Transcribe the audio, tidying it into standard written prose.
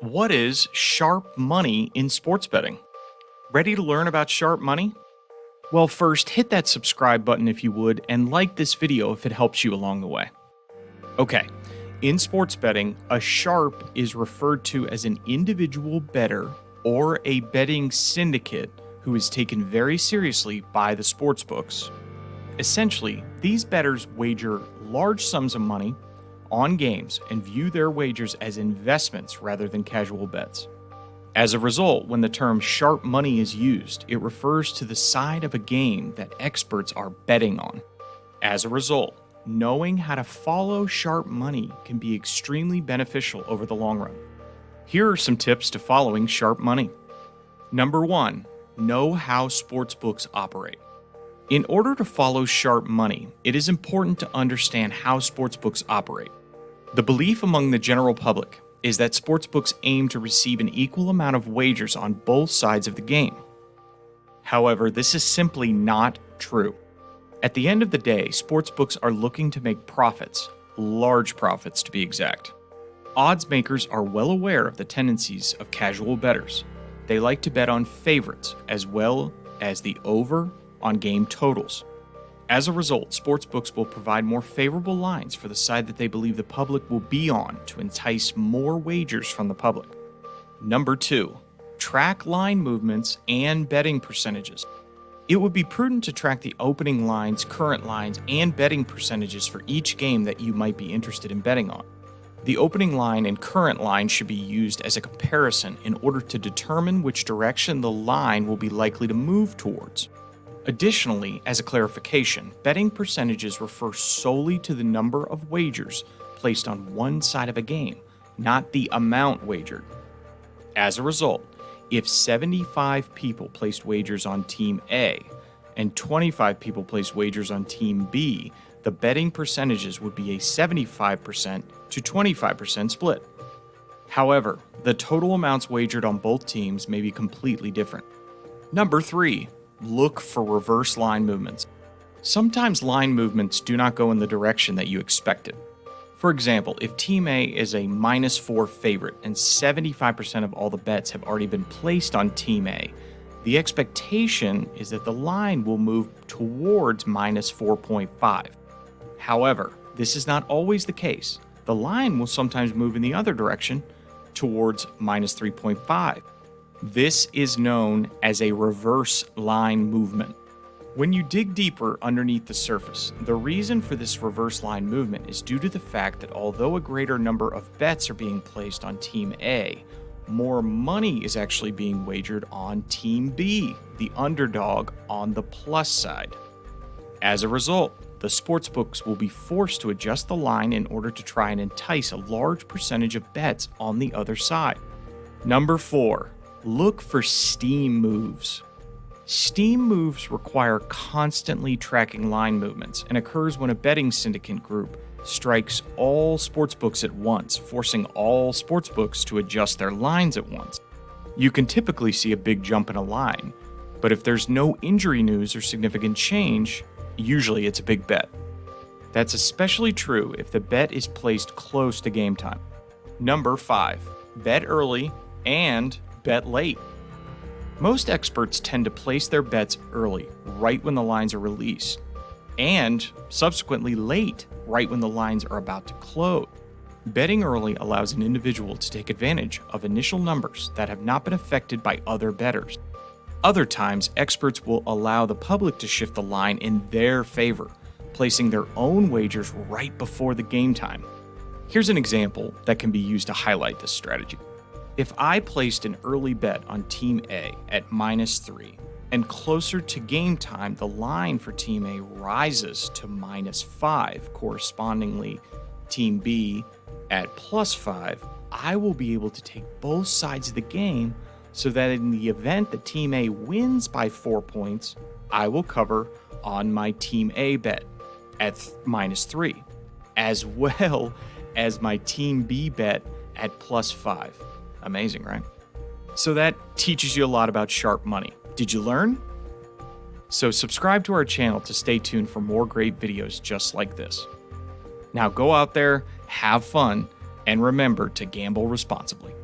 What is sharp money in sports betting? Ready to learn about sharp money? Well, first, hit that subscribe button if you would, and like this video if it helps you along the way. Okay, in sports betting, a sharp is referred to as an individual bettor or a betting syndicate who is taken very seriously by the sportsbooks. Essentially, these bettors wager large sums of money on games and view their wagers as investments rather than casual bets. As a result, when the term sharp money is used, it refers to the side of a game that experts are betting on. As a result, knowing how to follow sharp money can be extremely beneficial over the long run. Here are some tips to following sharp money. Number 1, know how sportsbooks operate. In order to follow sharp money, it is important to understand how sportsbooks operate. The belief among the general public is that sportsbooks aim to receive an equal amount of wagers on both sides of the game. However, this is simply not true. At the end of the day, sportsbooks are looking to make profits, large profits to be exact. Odds makers are well aware of the tendencies of casual bettors. They like to bet on favorites as well as the over on game totals. As a result, sportsbooks will provide more favorable lines for the side that they believe the public will be on to entice more wagers from the public. Number 2, track line movements and betting percentages. It would be prudent to track the opening lines, current lines, and betting percentages for each game that you might be interested in betting on. The opening line and current line should be used as a comparison in order to determine which direction the line will be likely to move towards. Additionally, as a clarification, betting percentages refer solely to the number of wagers placed on one side of a game, not the amount wagered. As a result, if 75 people placed wagers on Team A and 25 people placed wagers on Team B, the betting percentages would be a 75% to 25% split. However, the total amounts wagered on both teams may be completely different. Number 3. Look for reverse line movements. Sometimes line movements do not go in the direction that you expected. For example, if Team A is a -4 favorite and 75% of all the bets have already been placed on Team A, the expectation is that the line will move towards -4.5. However, this is not always the case. The line will sometimes move in the other direction towards -3.5. This is known as a reverse line movement. When you dig deeper underneath the surface, the reason for this reverse line movement is due to the fact that although a greater number of bets are being placed on Team A, more money is actually being wagered on Team B, the underdog on the plus side. As a result, the sportsbooks will be forced to adjust the line in order to try and entice a large percentage of bets on the other side. Number 4. Look for steam moves. Steam moves require constantly tracking line movements and occurs when a betting syndicate group strikes all sportsbooks at once, forcing all sportsbooks to adjust their lines at once. You can typically see a big jump in a line, but if there's no injury news or significant change, usually it's a big bet. That's especially true if the bet is placed close to game time. Number 5. Bet early and bet late. Most experts tend to place their bets early, right when the lines are released, and subsequently late, right when the lines are about to close. Betting early allows an individual to take advantage of initial numbers that have not been affected by other bettors. Other times, experts will allow the public to shift the line in their favor, placing their own wagers right before the game time. Here's an example that can be used to highlight this strategy. If I placed an early bet on Team A at -3, and closer to game time, the line for Team A rises to -5, correspondingly Team B at +5, I will be able to take both sides of the game so that in the event that Team A wins by 4 points, I will cover on my Team A bet at -3, as well as my Team B bet at +5. Amazing, right? So that teaches you a lot about sharp money. Did you learn? So subscribe to our channel to stay tuned for more great videos just like this. Now go out there, have fun, and remember to gamble responsibly.